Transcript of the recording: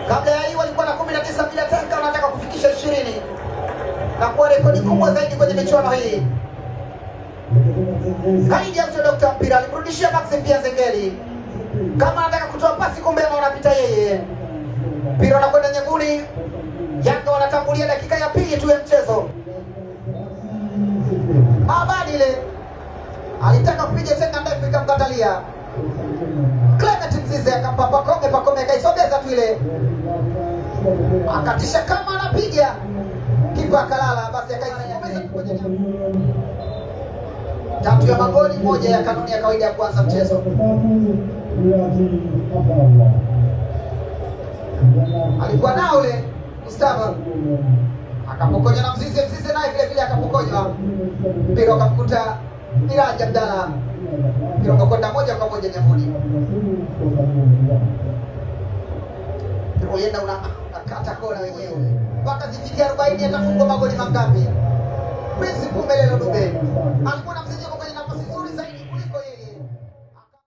Kabla ya hii walikuwa na 19 bila taka, wanataka kufikisha 20 na kuwa rekodi kubwa zaidi kwenye michuano hii. Kaidi ya Dr. Mpira alimrudishia Maxi pia Nzengeli. Kama anataka kutoa pasi kumbe anapita yeye. Mpira unakwenda nyavuni. Yanga wanatangulia dakika ya pili tu ya mchezo. Abadile alitaka kupiga tena ndefu ikamkatalia. Clement Mzize akampa Pacome akaisogeza tu ile. Akatisha kama anapiga. Kipa akalala basi akaisogeza kwenye tatu ya magoli, moja ya kanuni ya kawaida ya kuanza mchezo. Alikuwa nao ule Mustafa akapokonya na Mzize naye vile vile akapokonywa. Mpira ukamkuta Miraji Abdalla. Mpira ukakwenda moja kwa moja nyavuni. Ulienda unakata kona wenyewe. Mpaka zifikia 40 atafungwa magoli mangapi? Prince Pumelelo Dube alikuwa na Mzize